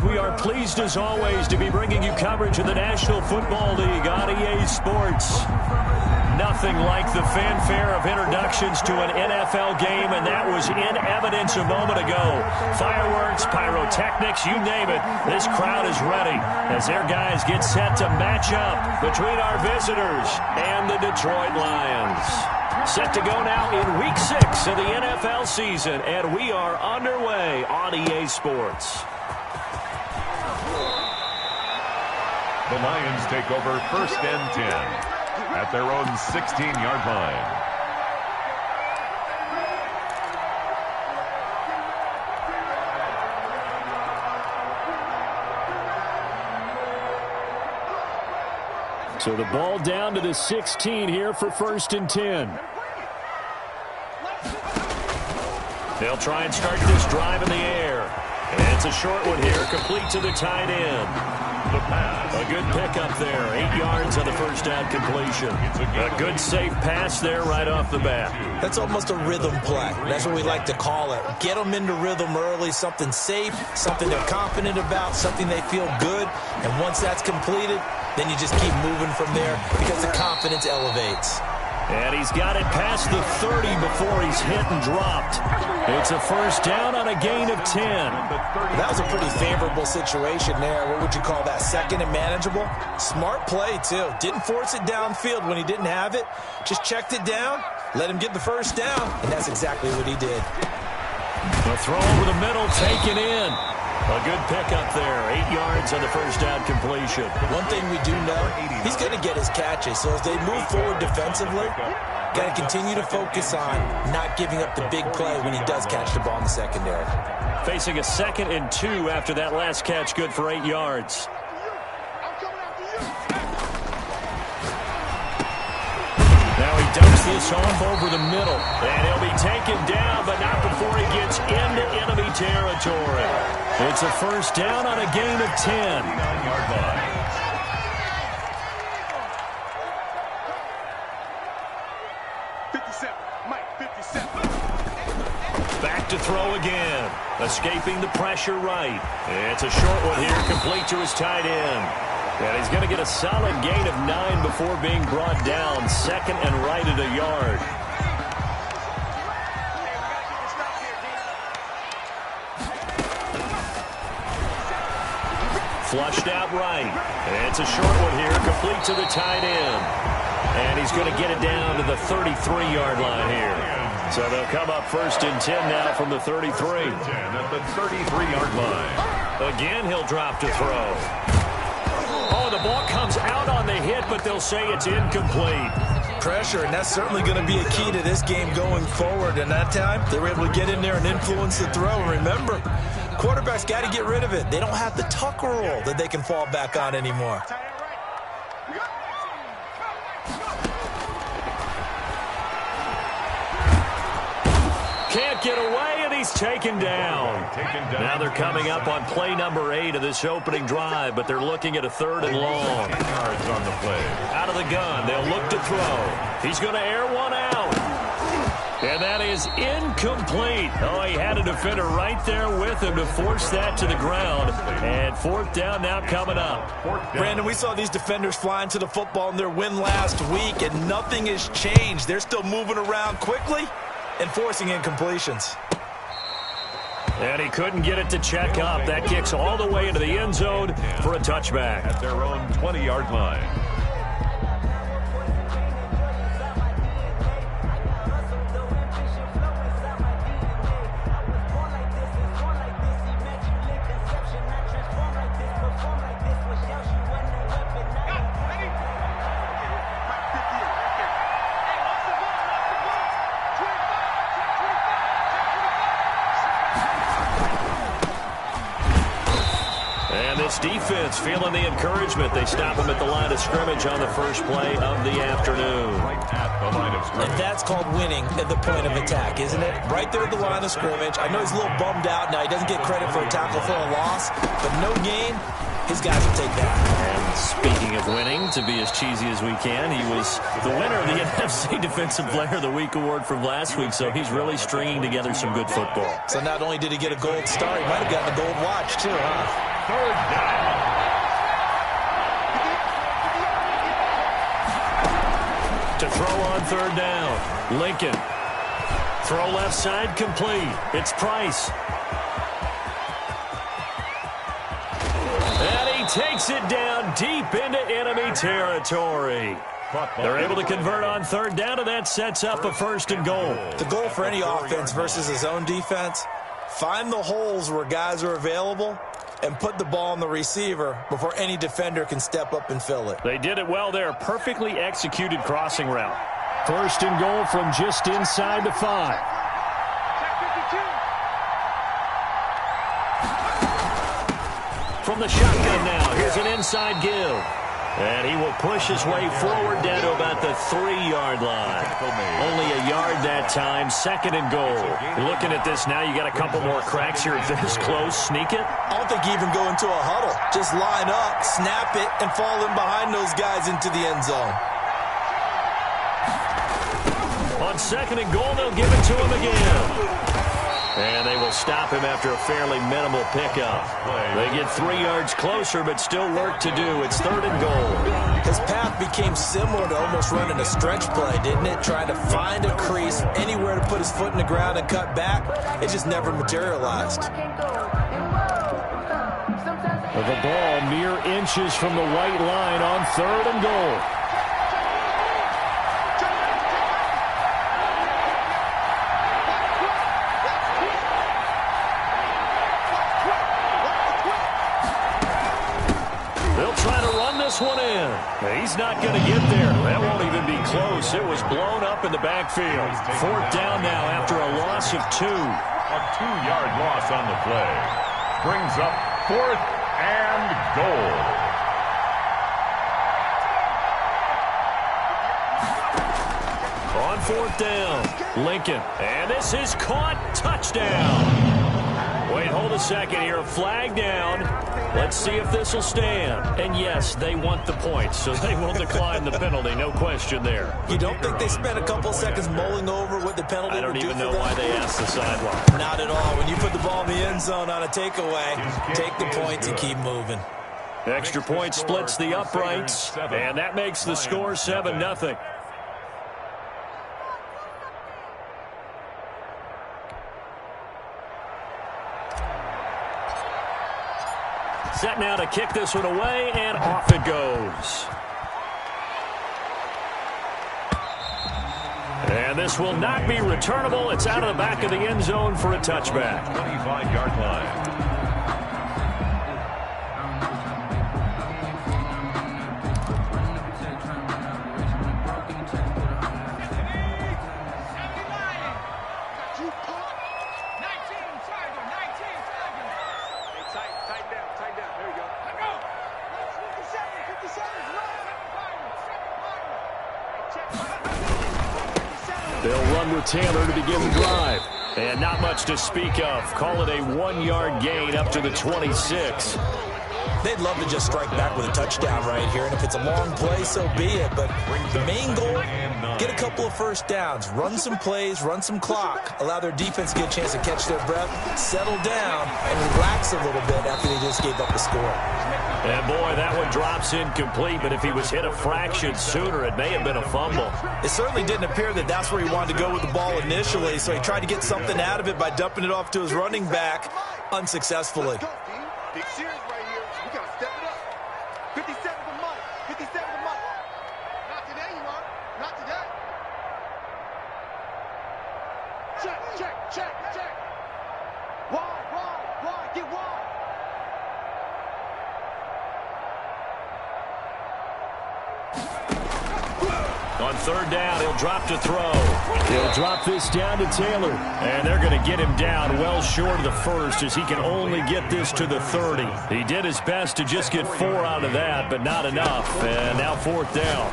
We are pleased as always to be bringing you coverage of the National Football League on EA Sports. Nothing like the fanfare of introductions to an NFL game, and that was in evidence a moment ago. Fireworks, pyrotechnics, you name it. This crowd is ready as their guys get set to match up between our visitors and the Detroit Lions. Set to go now in Week 6 of the NFL season, and we are underway on EA Sports. The Lions take over 1st and 10 at their own 16-yard line. So the ball down to the 16 here for 1st and 10. They'll try and start this drive in the air. And it's a short one here, complete to the tight end. The pass. A good pickup there, 8 yards on the first down completion. A good safe pass there right off the bat. That's almost a rhythm play. That's what we like to call it. Get them into rhythm early, something safe, something they're confident about, something they feel good. And once that's completed, then you just keep moving from there because the confidence elevates. And he's got it past the 30 before he's hit and dropped. It's a first down on a gain of 10. That was a pretty favorable situation there. What would you call that? Second and manageable? Smart play, too. Didn't force it downfield when he didn't have it. Just checked it down, let him get the first down, and that's exactly what he did. The throw over the middle, taken in. A good pickup there, 8 yards on the first down completion. One thing we do know, he's going to get his catches. So as they move forward defensively, got to continue to focus on not giving up the big play when he does catch the ball in the secondary. Facing a 2nd and 2 after that last catch, good for 8 yards. Now he dumps this off over the middle, and he'll be taken down, but not before he gets into enemy territory. It's a first down on a gain of 10. 9-yard line. Back to throw again. Escaping the pressure right. It's a short one here, complete to his tight end. And he's going to get a solid gain of 9 before being brought down. 2nd and right at a yard. Flushed out right. And it's a short one here, complete to the tight end. And he's going to get it down to the 33-yard line here. So they'll come up 1st and 10 now from the 33. 10 at the 33-yard line. Again, he'll drop to throw. Oh, the ball comes out on the hit, but they'll say it's incomplete. Pressure, and that's certainly going to be a key to this game going forward. And that time, they were able to get in there and influence the throw. And remember, quarterbacks got to get rid of it. They don't have the tuck rule that they can fall back on anymore. Can't get away, and he's taken down. Now they're coming up on play number 8 of this opening drive, but they're looking at a 3rd and long. 10 yards on the play. Out of the gun, they'll look to throw. He's going to air one out. And that is incomplete. Oh, he had a defender right there with him to force that to the ground. And 4th down now coming up. Brandon, we saw these defenders flying to the football in their win last week, and nothing has changed. They're still moving around quickly and forcing incompletions. And he couldn't get it to check up. That kicks all the way into the end zone for a touchback. At their own 20-yard line. Defense feeling the encouragement. They stop him at the line of scrimmage on the first play of the afternoon. Right at the line of scrimmage. And that's called winning at the point of attack, isn't it? Right there at the line of scrimmage. I know he's a little bummed out now. He doesn't get credit for a tackle for a loss, but no gain, his guys will take that. And speaking of winning, to be as cheesy as we can, he was the winner of the NFC Defensive Player of the Week award from last week, so he's really stringing together some good football. So not only did he get a gold star, he might have gotten a gold watch too, huh? third down. To throw on third down. Lincoln. Throw left side complete. It's Price. And he takes it down deep into enemy territory. They're able to convert on third down, and that sets up a first and goal. The goal for any offense versus his own defense, find the holes where guys are available and put the ball on the receiver before any defender can step up and fill it. They did it well there. Perfectly executed crossing route. First and goal from just inside the 5. From the shotgun now, here's an inside give. And he will push his way forward down to about the 3-yard line. Only a yard that time, second and goal. Looking at this now, you got a couple more cracks here this close. Sneak it? I don't think you even go into a huddle. Just line up, snap it, and fall in behind those guys into the end zone. On second and goal, they'll give it to him again. And they will stop him after a fairly minimal pickup. They get 3 yards closer, but still work to do. It's third and goal. His path became similar to almost running a stretch play, didn't it? Trying to find a crease, anywhere to put his foot in the ground and cut back. It just never materialized. The ball mere inches from the white line on third and goal. One in. He's not going to get there. That won't even be close. It was blown up in the backfield. Fourth down now after a loss of 2. A 2-yard loss on the play. Brings up fourth and goal. On fourth down, Lincoln. And this is caught. Touchdown. Wait, hold a second here. Flag down. Let's see if this will stand. And yes, they want the points, so they will decline the penalty. No question there. You don't think they spent a couple seconds mulling over what the penalty I don't would do even for know them? why they asked the sideline. Not at all. When you put the ball in the end zone on a takeaway, take the points and keep moving. Extra point splits the uprights, and that makes the score 7-0. Set now to kick this one away, and off it goes. And this will not be returnable. It's out of the back of the end zone for a touchback. 25-yard line. They'll run with Taylor to begin the drive. And not much to speak of. Call it a 1-yard gain up to the 26. They'd love to just strike back with a touchdown right here, and if it's a long play, so be it. But the main goal, get a couple of first downs, run some plays, run some clock, allow their defense to get a chance to catch their breath, settle down, and relax a little bit after they just gave up the score. And boy, that one drops incomplete, but if he was hit a fraction sooner, it may have been a fumble. It certainly didn't appear that that's where he wanted to go with the ball initially, so he tried to get something out of it by dumping it off to his running back unsuccessfully. Big series right here. We got to step it up. 57 for Mike. 57 for Mike. Not today, you are. Not today. Check, check, check, check. Wide, get wide. On third down, he'll drop to throw. He'll drop this down to Taylor. And they're going to get him down well short of the first as he can only get this to the 30. He did his best to just get 4 out of that, but not enough. And now fourth down.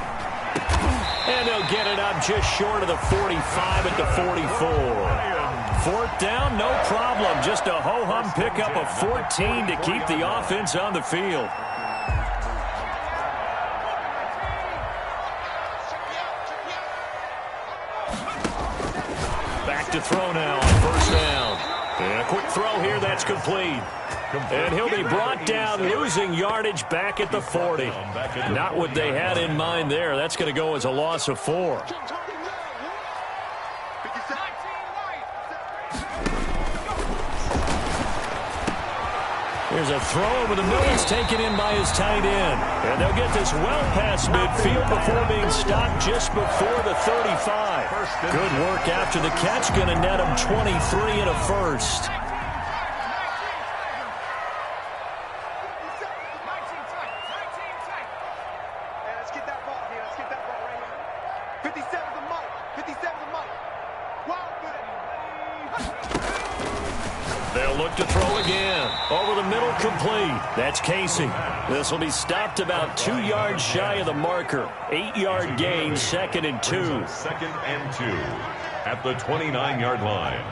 And they'll get it up just short of the 45 at the 44. Fourth down, no problem. Just a ho-hum pickup of 14 to keep the offense on the field. Back to throw now on first down. And a quick throw here, that's complete. And he'll be brought down, losing yardage back at the 40. Not what they had in mind there. That's going to go as a loss of 4. Here's a throw over the middle. It's taken in by his tight end. And they'll get this well past midfield before being stopped just before the 35. Good work after the catch. Going to net him 23 and a first. Let's get that ball here. Let's get that ball right here. 57 to Mike. 57 to Mike. Wow, good. They'll look to throw again. Over the middle, complete. That's Casey. This will be stopped about 2 yards shy of the marker. 8-yard gain, 2nd and 2. 2nd and 2 at the 29-yard line.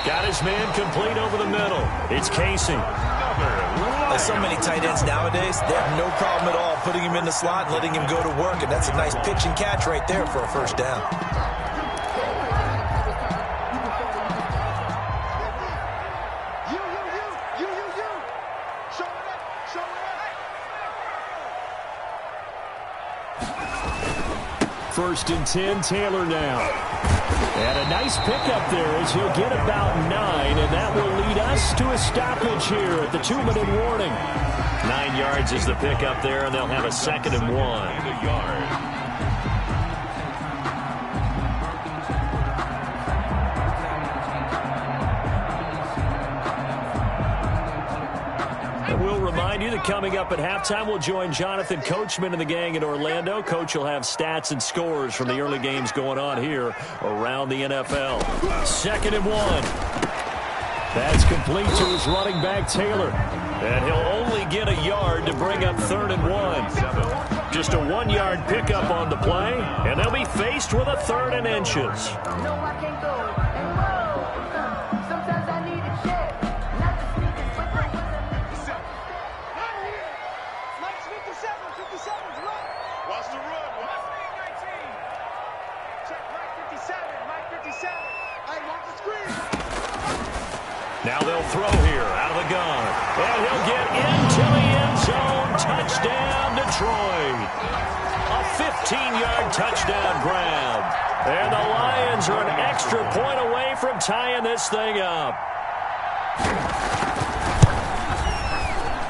Got his man complete over the middle. It's Casey. There's so many tight ends nowadays, they have no problem at all putting him in the slot and letting him go to work, and that's a nice pitch and catch right there for a first down. Show it up. Show it up. First and 10, Taylor now. And a nice pickup there as he'll get about 9, and that will lead us to a stoppage here at the 2-minute warning. 9 yards is the pickup there, and they'll have a 2nd and 1. We'll remind you that coming up at halftime, we'll join Jonathan Coachman and the gang in Orlando. Coach will have stats and scores from the early games going on here around the NFL. 2nd and 1. That's complete to his running back, Taylor. And he'll only get a yard to bring up 3rd and 1. Just a 1-yard pickup on the play, and they'll be faced with a 3rd and inches. Now they'll throw here out of the gun. And he'll get into the end zone. Touchdown, Detroit. A 15-yard touchdown grab. And the Lions are an extra point away from tying this thing up.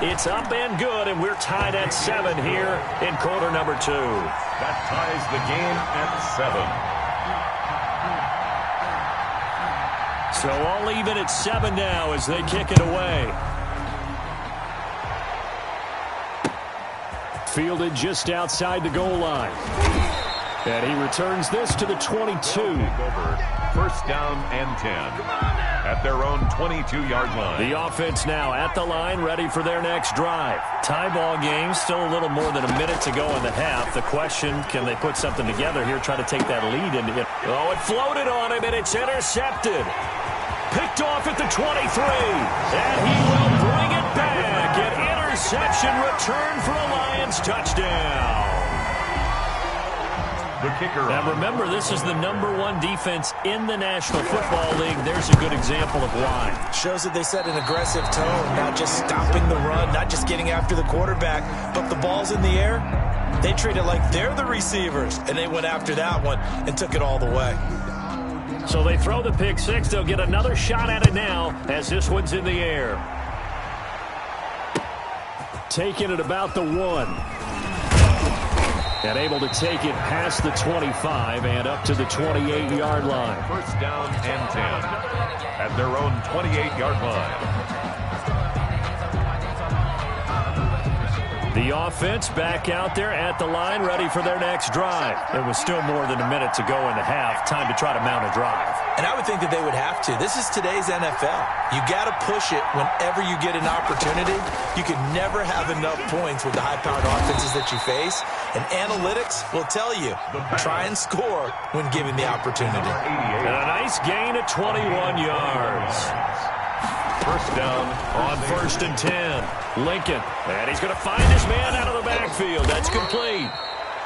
It's up and good, and we're tied at 7 here in quarter number 2. That ties the game at 7. So all even at 7 now as they kick it away. Fielded just outside the goal line. And he returns this to the 22. First down and 10 at their own 22-yard line. The offense now at the line, ready for their next drive. Tie ball game, still a little more than a minute to go in the half. The question, can they put something together here, try to take that lead into it? Oh, it floated on him, and it's intercepted. Picked off at the 23, and he will bring it back. An interception return for a Lions touchdown. The kicker. Now remember, this is the #1 defense in the National Football League. There's a good example of why. Shows that they set an aggressive tone, not just stopping the run, not just getting after the quarterback, but the ball's in the air. They treat it like they're the receivers, and they went after that one and took it all the way. So they throw the pick six. They'll get another shot at it now as this one's in the air. Taking it about the 1. And able to take it past the 25 and up to the 28-yard line. First down and 10 at their own 28-yard line. The offense back out there at the line, ready for their next drive. There was still more than a minute to go in the half. Time to try to mount a drive. And I would think that they would have to. This is today's NFL. You got to push it whenever you get an opportunity. You can never have enough points with the high-powered offenses that you face. And analytics will tell you, try and score when given the opportunity. And a nice gain of 21 yards. First down on 1st and 10. Lincoln. And he's going to find his man out of the backfield. That's complete.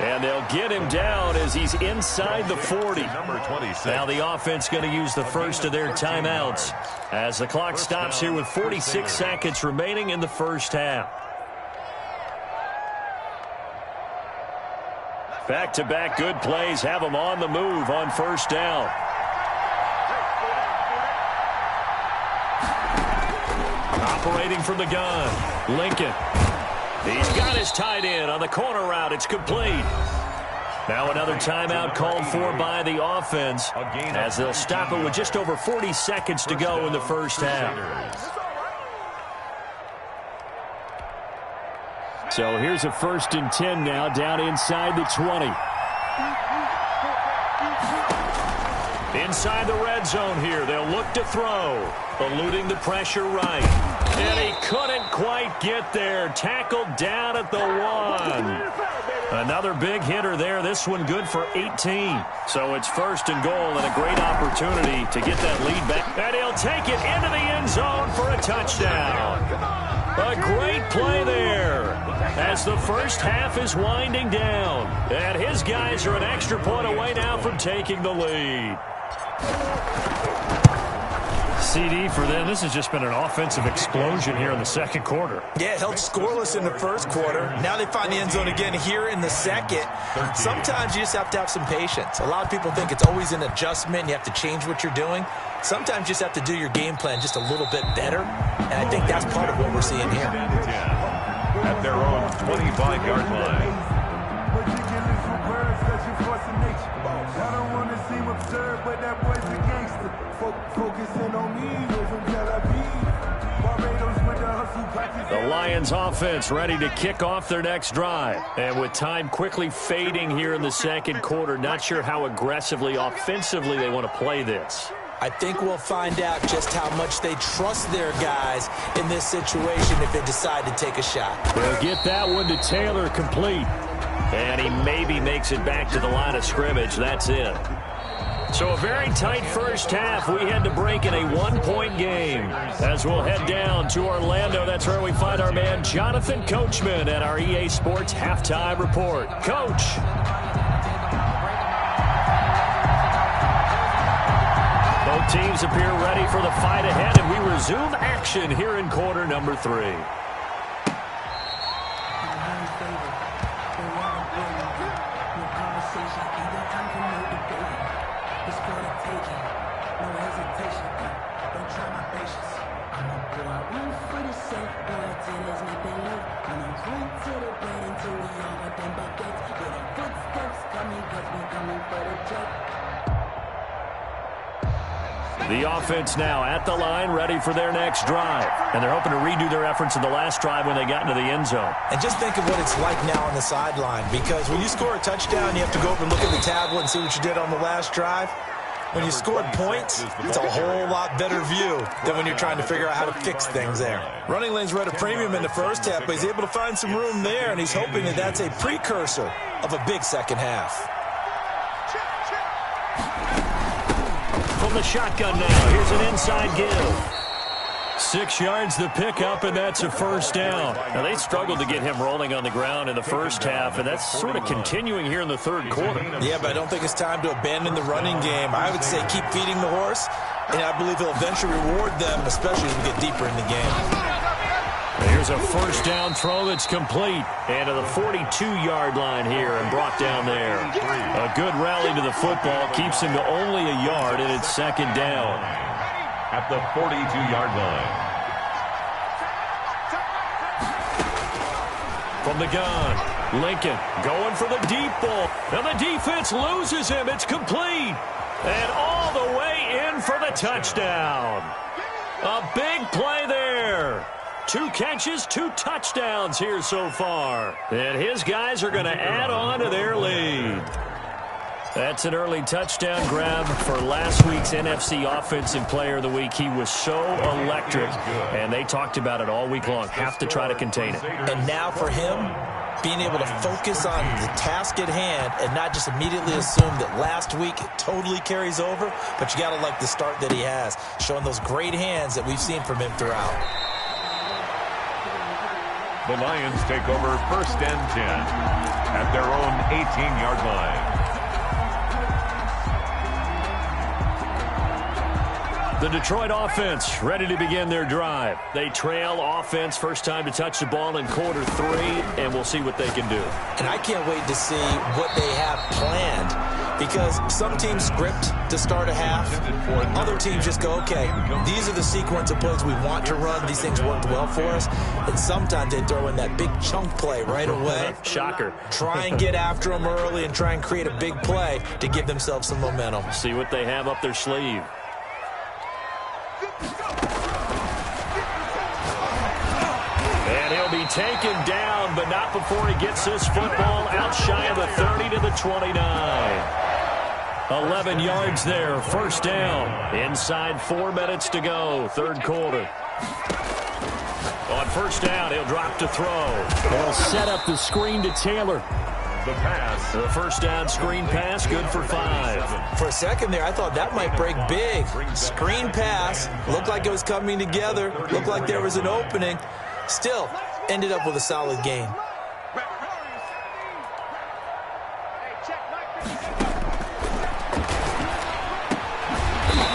And they'll get him down as he's inside the 40. Number 26. Now the offense going to use the first of their timeouts as the clock stops here with 46 seconds remaining in the first half. Back-to-back good plays have them on the move on first down. Operating from the gun, Lincoln. He's got his tight end on the corner route. It's complete. Now another timeout called for by the offense as they'll stop it with just over 40 seconds to go in the first half. So here's a 1st and 10 now down inside the 20. Inside the red zone here. They'll look to throw. Eluding the pressure right. And he couldn't quite get there. Tackled down at the 1. Another big hitter there. This one good for 18. So it's 1st and goal and a great opportunity to get that lead back. And he'll take it into the end zone for a touchdown. A great play there as the first half is winding down. And his guys are an extra point away now from taking the lead. CD for them. This has just been an offensive explosion here in the second quarter. Yeah, held scoreless in the first quarter. Now they find the end zone again here in the second. Sometimes you just have to have some patience. A lot of people think it's always an adjustment. You have to change what you're doing. Sometimes you just have to do your game plan just a little bit better. And I think that's part of what we're seeing here. At their own 25-yard line. The Lions offense ready to kick off their next drive. And with time quickly fading here in the second quarter, not sure how aggressively, offensively they want to play this. I think we'll find out just how much they trust their guys in this situation if they decide to take a shot. They'll get that one to Taylor complete. And he maybe makes it back to the line of scrimmage. That's it. So a very tight first half. We had to break in a one-point game. As we'll head down to Orlando, that's where we find our man Jonathan Coachman at our EA Sports Halftime Report. Coach. Both teams appear ready for the fight ahead, and we resume action here in quarter number 3. The offense now at the line, ready for their next drive. And they're hoping to redo their efforts in the last drive when they got into the end zone. And just think of what it's like now on the sideline, because when you score a touchdown, you have to go over and look at the tablet and see what you did on the last drive. When you scored points, it's a whole lot better view than when you're trying to figure out how to fix things there. Running lanes were at a premium in the first half, but he's able to find some room there, and he's hoping that that's a precursor of a big second half. From the shotgun now, here's an inside give. 6 yards the pickup, and that's a first down. Now, they struggled to get him rolling on the ground in the first half, and that's sort of continuing here in the third quarter. Yeah, but I don't think it's time to abandon the running game. I would say keep feeding the horse, and I believe he'll eventually reward them, especially as we get deeper in the game. Here's a first down throw that's complete. And to the 42-yard line here and brought down there. A good rally to the football keeps him to only a yard, and it's second down. At the 42-yard line. From the gun, Lincoln going for the deep ball. And the defense loses him. It's complete. And all the way in for the touchdown. A big play there. 2 catches, 2 touchdowns here so far. And his guys are going to add on to their lead. That's an early touchdown grab for last week's NFC Offensive Player of the Week. He was so electric, and they talked about it all week long. Have to try to contain it. And now for him, being able to focus on the task at hand and not just immediately assume that last week it totally carries over, but you got to like the start that he has, showing those great hands that we've seen from him throughout. The Lions take over 1st and 10. at their own 18-yard line. The Detroit offense ready to begin their drive. They trail offense, first time to touch the ball in quarter 3, and we'll see what they can do. And I can't wait to see what they have planned, because some teams script to start a half. Other teams just go, okay, these are the sequence of plays we want to run. These things worked well for us. And sometimes they throw in that big chunk play right away. Shocker. Try and get after them early and try and create a big play to give themselves some momentum. See what they have up their sleeve. And he'll be taken down, but not before he gets this football out shy of the 30 to the 29. 11 yards there, first down. Inside 4 minutes to go, third quarter. On first down, he'll drop to throw. They'll set up the screen to Taylor. The pass. The first down screen pass, good for 5. For a second there, I thought that might break big. Screen pass, looked like it was coming together, looked like there was an opening. Still, ended up with a solid gain.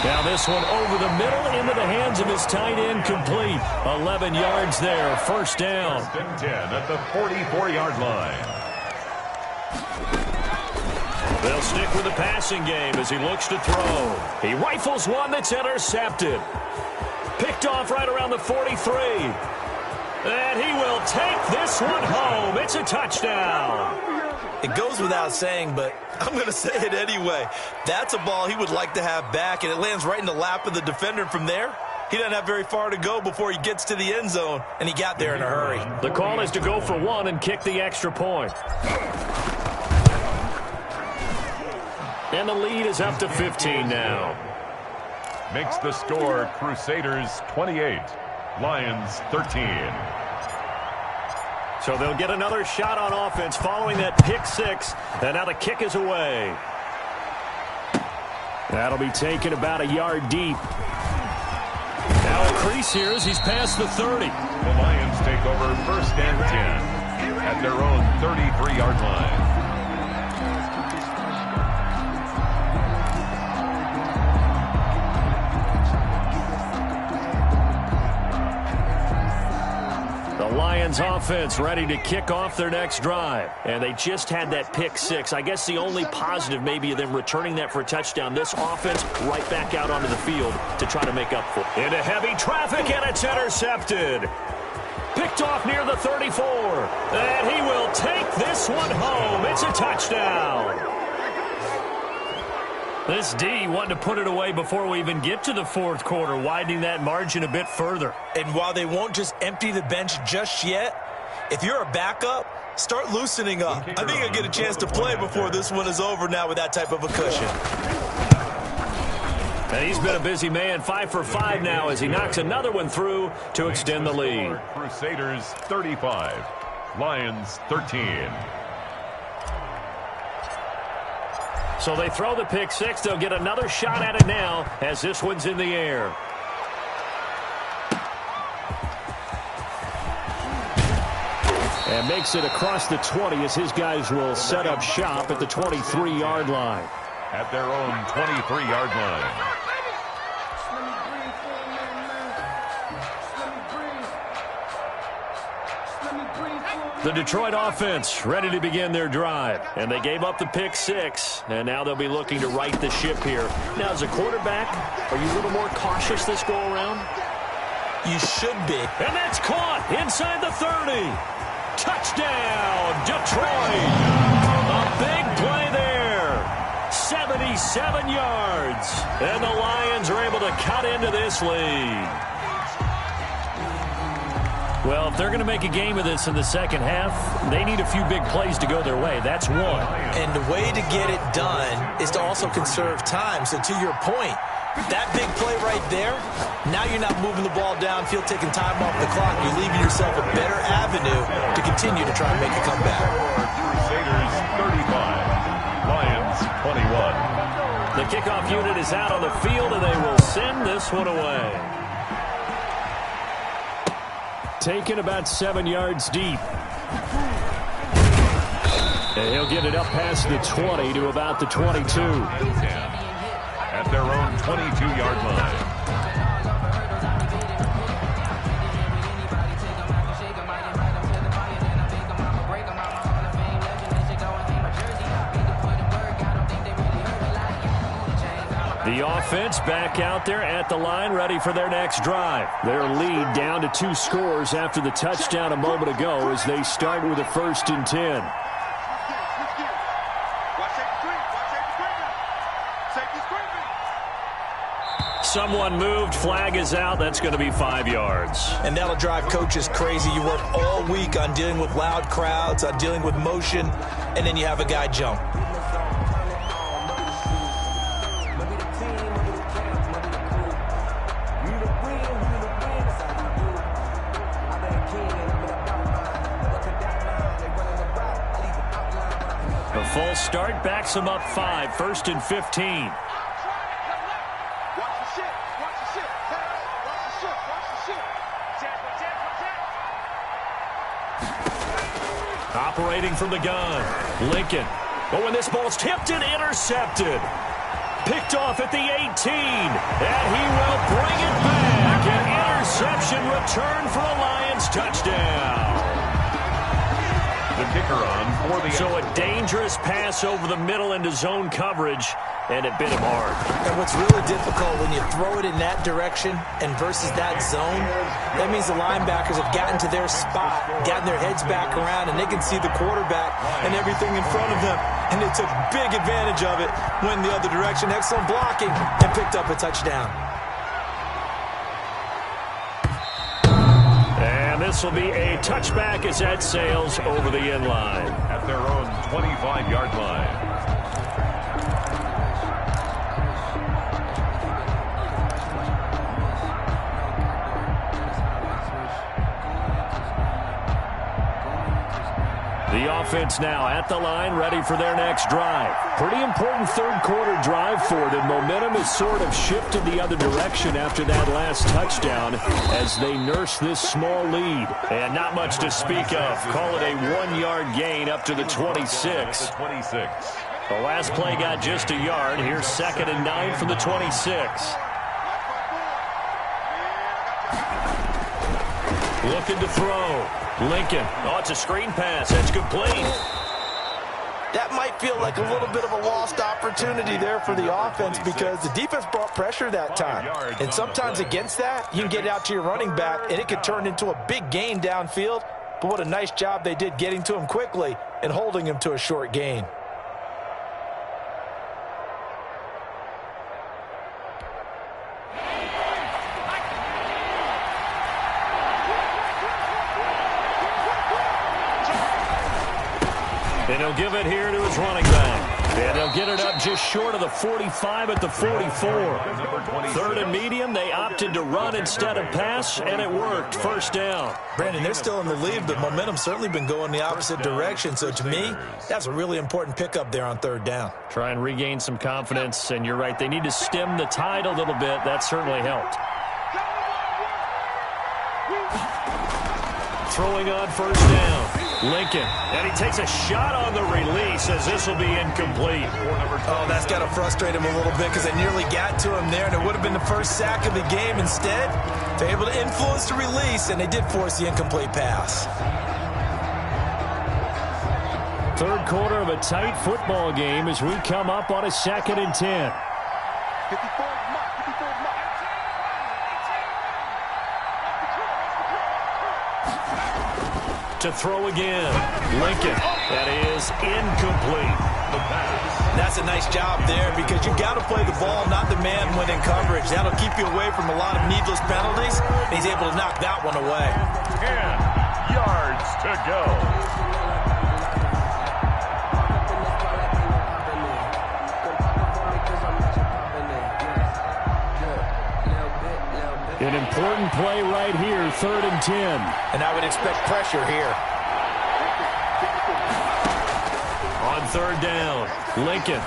Now this one over the middle into the hands of his tight end, complete. 11 yards there, first down. First and 10 at the 44-yard line. They'll stick with the passing game as he looks to throw. He rifles one that's intercepted. Picked off right around the 43. And he will take this one home. It's a touchdown. It goes without saying, but I'm going to say it anyway. That's a ball he would like to have back, and it lands right in the lap of the defender. From there, he doesn't have very far to go before he gets to the end zone, and he got there in a hurry. The call is to go for 1 and kick the extra point. And the lead is up to 15 now. Makes the score Crusaders 28, Lions 13. So they'll get another shot on offense following that pick 6. And now the kick is away. That'll be taken about a yard deep. Now a crease here as he's past the 30. The Lions take over first and 10 at their own 33-yard line. Lions offense ready to kick off their next drive. And they just had that pick 6. I guess the only positive maybe of them returning that for a touchdown. This offense right back out onto the field to try to make up for it. Into heavy traffic, and it's intercepted. Picked off near the 34. And he will take this one home. It's a touchdown. This D wanting to put it away before we even get to the fourth quarter, widening that margin a bit further. And while they won't just empty the bench just yet, if you're a backup, start loosening up. I think you'll get a chance to play before this one is over now with that type of a cushion. And he's been a busy man, 5 for 5 now as he knocks another one through to extend the lead. Crusaders 35, Lions 13. So they throw the pick 6. They'll get another shot at it now as this one's in the air. And makes it across the 20 as his guys will set up shop at the 23-yard line. At their own 23-yard line. The Detroit offense ready to begin their drive. And they gave up the pick 6. And now they'll be looking to right the ship here. Now, as a quarterback, are you a little more cautious this go-around? You should be. And that's caught inside the 30. Touchdown, Detroit. A big play there. 77 yards. And the Lions are able to cut into this lead. Well, if they're going to make a game of this in the second half, they need a few big plays to go their way. That's one. And the way to get it done is to also conserve time. So to your point, that big play right there, now you're not moving the ball downfield, taking time off the clock. You're leaving yourself a better avenue to continue to try and make a comeback. Crusaders 35, Lions 21. The kickoff unit is out on the field, and they will send this one away. Taken about 7 yards deep. And he'll get it up past the 20 to about the 22. At their own 22-yard line. The offense back out there at the line, ready for their next drive. Their lead down to 2 scores after the touchdown a moment ago as they start with a 1st and 10. Someone moved, flag is out. That's going to be 5 yards. And that'll drive coaches crazy. You work all week on dealing with loud crowds, on dealing with motion, and then you have a guy jump. The full start backs them up 5, 1st and 15. Operating from the gun, Lincoln. But when this ball's tipped and intercepted, picked off at the 18, and he will bring it back. An interception return for a Lions touchdown. The kicker on for the... So a dangerous pass over the middle into zone coverage, and it bit him hard. And what's really difficult when you throw it in that direction and versus that zone, that means the linebackers have gotten to their spot, gotten their heads back around, and they can see the quarterback and everything in front of them. And they took big advantage of it, went the other direction, excellent blocking, and picked up a touchdown. And this will be a touchback as that sails over the end line. At their own 25-yard line. The offense now at the line, ready for their next drive. Pretty important third-quarter drive for them. Momentum has sort of shifted the other direction after that last touchdown as they nurse this small lead. And not much to speak of. Call it a 1-yard gain up to the 26. The last play got just a yard. Here's 2nd and 9 from the 26. Looking to throw. Lincoln. Oh, it's a screen pass. That's complete. That might feel like a little bit of a lost opportunity there for the offense because the defense brought pressure that time. And sometimes against that, you can get out to your running back, and it could turn into a big gain downfield. But what a nice job they did getting to him quickly and holding him to a short gain. And he'll give it here to his running back. And they'll get it up just short of the 45 at the 44. 3rd and medium, they opted to run instead of pass, and it worked. 1st down. Brandon, they're still in the lead, but momentum's certainly been going the opposite direction. So to me, that's a really important pickup there on 3rd down. Try and regain some confidence, and you're right. They need to stem the tide a little bit. That certainly helped. Throwing on 1st down. Lincoln, and he takes a shot on the release as this will be incomplete. Oh, that's got to frustrate him a little bit because they nearly got to him there, and it would have been the first sack of the game. Instead, they're able to influence the release, and they did force the incomplete pass. 3rd quarter of a tight football game as we come up on a 2nd and 10. 54 To throw again. Lincoln. That is incomplete. That's a nice job there because you got to play the ball, not the man when in coverage. That'll keep you away from a lot of needless penalties. And he's able to knock that one away. 10 yards to go. An important play right here, 3rd and 10. And I would expect pressure here. On 3rd down, Lincoln.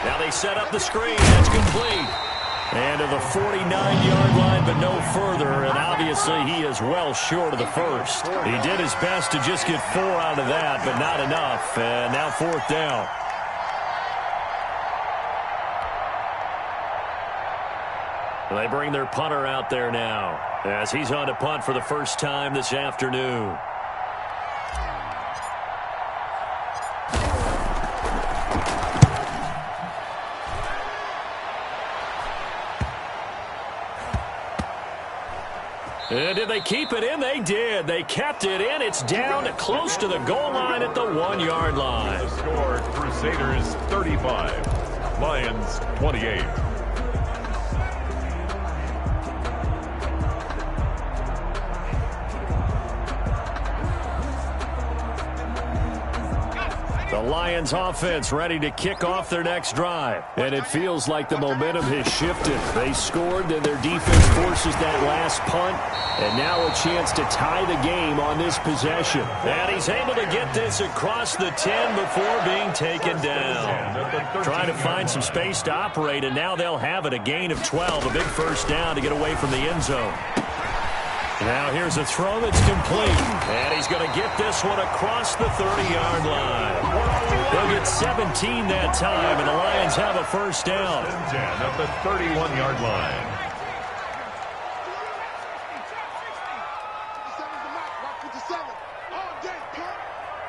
Now they set up the screen. That's complete. And to the 49-yard line, but no further. And obviously, he is well short of the first. He did his best to just get 4 out of that, but not enough. And now 4th down. They bring their punter out there now as he's on to punt for the first time this afternoon. And did they keep it in? They did. They kept it in. It's down close to the goal line at the 1-yard line. The score, Crusaders 35, Lions 28. The Lions offense ready to kick off their next drive. And it feels like the momentum has shifted. They scored, and their defense forces that last punt. And now a chance to tie the game on this possession. And he's able to get this across the 10 before being taken down. Trying to find some space to operate, and now they'll have it. A gain of 12, a big first down to get away from the end zone. Now here's a throw that's complete. And he's going to get this one across the 30-yard line. They'll get 17 that time, and the Lions have a first down. 10 at the 31-yard line. 57 all day,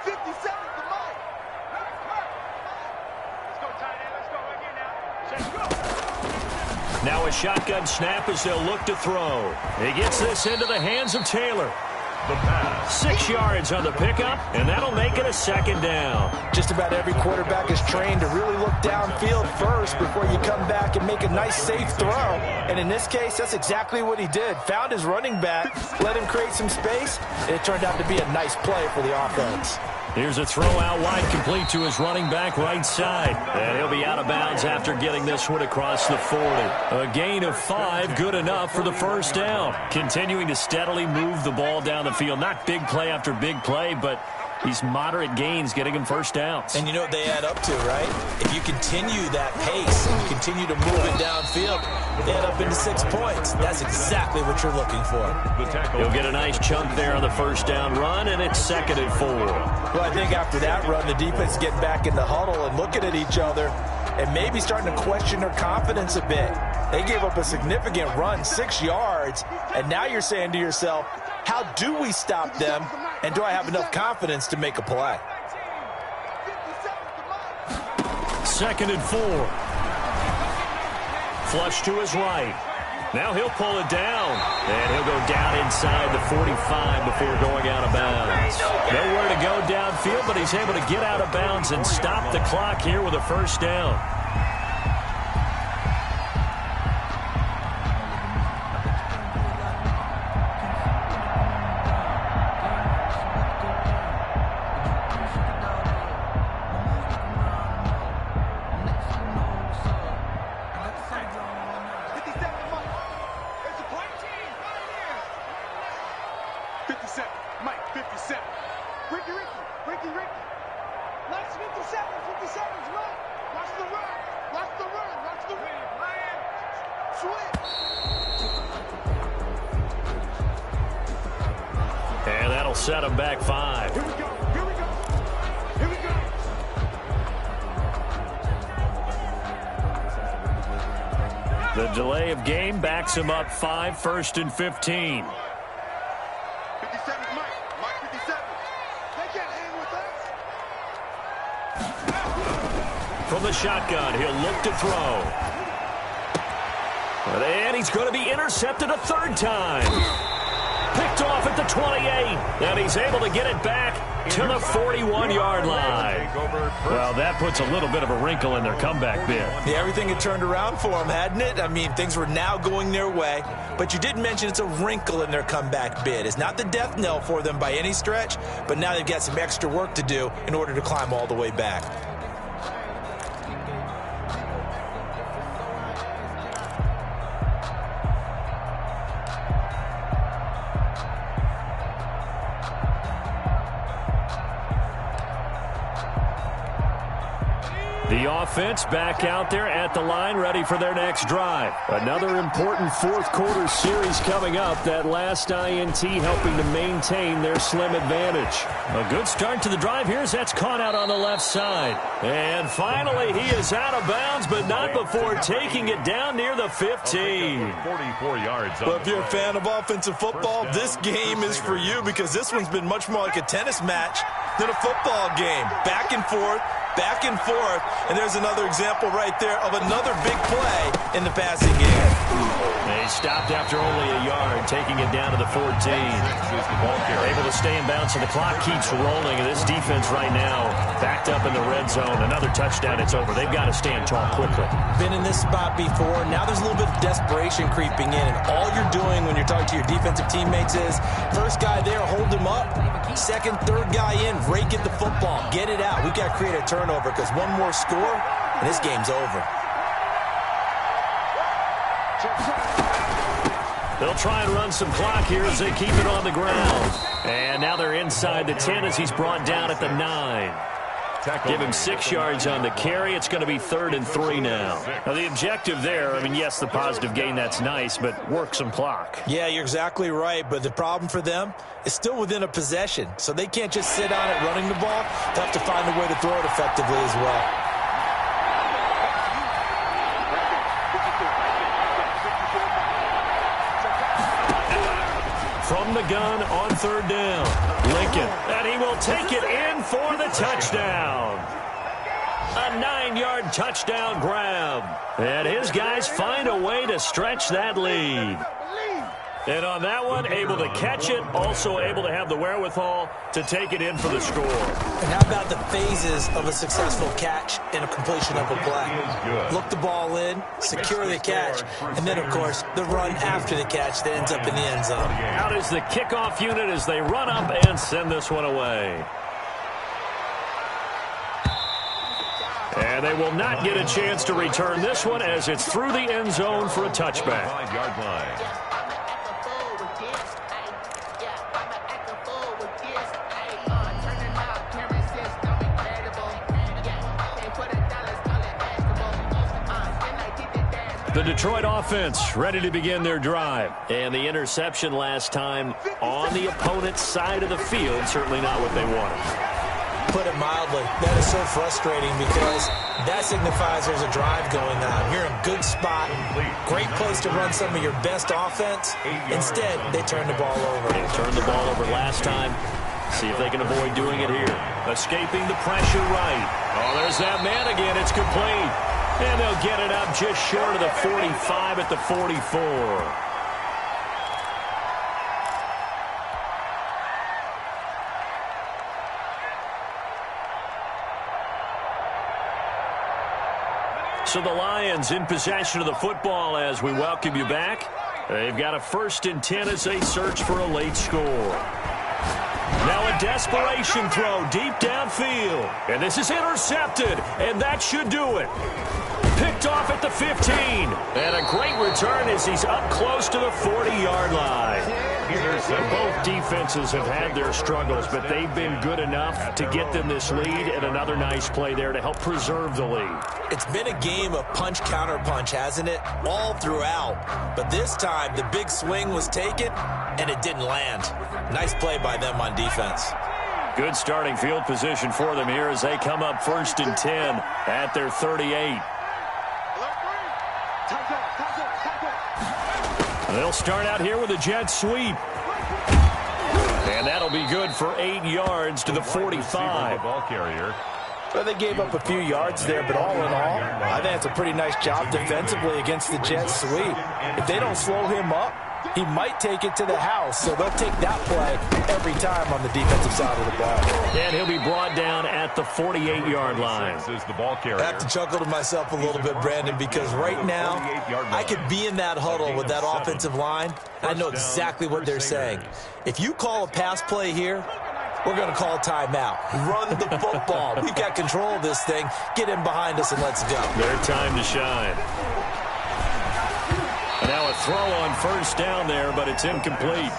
57 the mark. Let's go, tight end. Let's go right here now. Let's go. Now a shotgun snap as they'll look to throw. He gets this into the hands of Taylor. The pass. 6 yards on the pickup, and that'll make it a second down. Just about every quarterback is trained to really look downfield first before you come back and make a nice, safe throw. And in this case, that's exactly what he did. Found his running back, let him create some space, and it turned out to be a nice play for the offense. Here's a throw out wide, complete to his running back right side. And he'll be out of bounds after getting this one across the 40. A gain of 5, good enough for the first down. Continuing to steadily move the ball down the field. Not big play after big play, but these moderate gains getting him first downs. And you know what they add up to, right? If you continue that pace and you continue to move it downfield, they add up into 6 points. That's exactly what you're looking for. He'll get a nice chunk there on the first down run, and it's 2nd and 4. Well, I think after that run, the defense is getting back in the huddle and looking at each other and maybe starting to question their confidence a bit. They gave up a significant run, 6 yards, and now you're saying to yourself, how do we stop them, and do I have enough confidence to make a play? 2nd and 4. Flush to his right. Now he'll pull it down, and he'll go down inside the 45 before going out of bounds. Nowhere to go downfield, but he's able to get out of bounds and stop the clock here with a first down. And that'll set him back 5. Here we go. Here we go. Here we go. The delay of game backs him up 5, 1st and 15. 57 Mike. Mike 57. They can't hang with us. From the shotgun, he'll look to throw. And he's going to be intercepted a 3rd time. Picked off at the 28, and he's able to get it back to the 41-yard line. Well, that puts a little bit of a wrinkle in their comeback bid. Yeah, everything had turned around for them, hadn't it? I mean, things were now going their way. But you did mention it's a wrinkle in their comeback bid. It's not the death knell for them by any stretch, but now they've got some extra work to do in order to climb all the way back. The offense back out there at the line, ready for their next drive. Another important fourth-quarter series coming up. That last INT helping to maintain their slim advantage. A good start to the drive here as that's caught out on the left side. And finally, he is out of bounds, but not before taking it down near the 15. 44 yards. Well, if you're a fan of offensive football, this game is for you because this one's been much more like a tennis match than a football game. Back and forth. Back and forth, and there's another example right there of another big play in the passing game. They stopped after only a yard, taking it down to the 14. Able to stay in bounds, and the clock keeps rolling. And this defense right now backed up in the red zone. Another touchdown, it's over. They've got to stand tall quickly. Been in this spot before. Now there's a little bit of desperation creeping in, and all you're doing when you're talking to your defensive teammates is first guy there, hold him up. Second, third guy in, rake at the football. Get it out. We've got to create a turnover because one more score, and this game's over. They'll try and run some clock here as they keep it on the ground. And now they're inside the 10 as he's brought down at the 9. Give him 6 yards on the carry. It's going to be 3rd and 3 now. Now, the objective there, I mean, yes, the positive gain, that's nice, but work some clock. Yeah, you're exactly right, but the problem for them is still within a possession, so they can't just sit on it running the ball. They have to find a way to throw it effectively as well. From the gun on 3rd down, Lincoln, and he will take it in for the touchdown. A 9-yard touchdown grab. And his guys find a way to stretch that lead. And on that one, able to catch it, also able to have the wherewithal to take it in for the score. And how about the phases of a successful catch and a completion of a play? Look the ball in, secure the catch, and then, of course, the run after the catch that ends up in the end zone. Out is the kickoff unit as they run up and send this one away. And they will not get a chance to return this one as it's through the end zone for a touchback. 5-yard line. The Detroit offense ready to begin their drive. And the interception last time on the opponent's side of the field, certainly not what they wanted. Put it mildly, that is so frustrating because that signifies there's a drive going on. You're in a good spot, great place to run some of your best offense. Instead, they turn the ball over. They turned the ball over last time. See if they can avoid doing it here. Escaping the pressure right. Oh, there's that man again. It's complete. And they'll get it up just short of the 45 at the 44. So the Lions in possession of the football as we welcome you back. They've got a 1st and 10 as they search for a late score. Now a desperation throw deep downfield. And this is intercepted, and that should do it. Picked off at the 15. And a great return as he's up close to the 40-yard line. Both defenses have had their struggles, but they've been good enough to get them this lead, and another nice play there to help preserve the lead. It's been a game of punch-counter-punch, hasn't it? All throughout. But this time, the big swing was taken, and it didn't land. Nice play by them on defense. Good starting field position for them here as they come up 1st and 10 at their 38. They'll start out here with a jet sweep. And that'll be good for 8 yards to the 45. Ball carrier. Well, they gave up a few yards there, but all in all, I think it's a pretty nice job defensively against the jet sweep. If they don't slow him up, he might take it to the house, so they'll take that play every time on the defensive side of the ball. And he'll be brought down at the 48-yard line. Is the ball carrier. I have to chuckle to myself a little bit, Brandon, because right now I could be in that huddle with that offensive line, and I know exactly what they're saying. If you call a pass play here, we're going to call a timeout. Run the football. We've got control of this thing. Get in behind us and let's go. Their time to shine. And now a throw on 1st down there, but it's incomplete.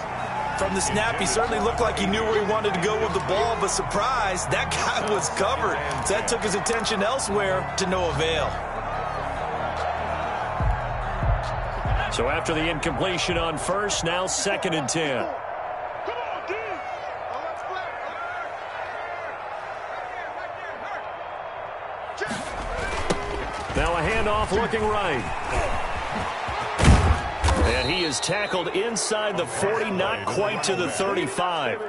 From the snap, he certainly looked like he knew where he wanted to go with the ball, but surprise, that guy was covered. So that took his attention elsewhere to no avail. So after the incompletion on first, now 2nd and 10. Now a handoff looking right. And he is tackled inside the 40, not quite to the 35.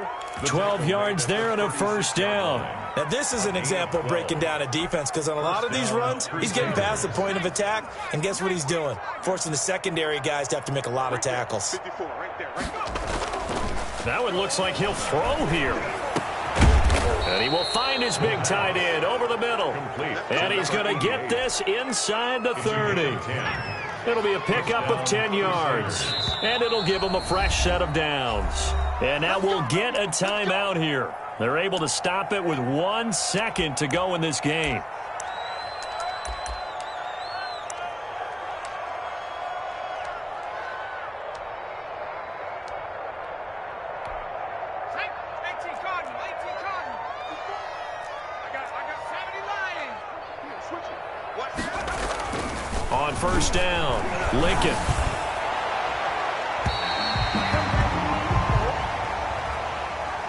12 yards there and a first down. Now, this is an example of breaking down a defense, because on a lot of these runs, he's getting past the point of attack, and guess what he's doing? Forcing the secondary guys to have to make a lot of tackles. That one looks like he'll throw here. And he will find his big tight end over the middle. And he's going to get this inside the 30. It'll be a pickup of 10 yards. And it'll give him a fresh set of downs. And now we'll get a timeout here. They're able to stop it with 1 second to go in this game. On first down, Lincoln.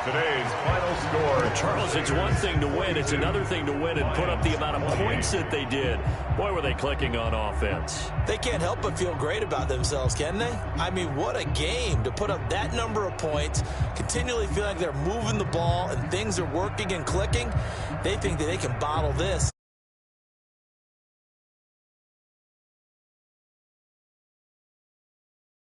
Today's final score. Charles, it's one thing to win. It's another thing to win and put up the amount of points that they did. Boy, were they clicking on offense. They can't help but feel great about themselves, can they? I mean, what a game to put up that number of points, continually feel like they're moving the ball and things are working and clicking. They think that they can bottle this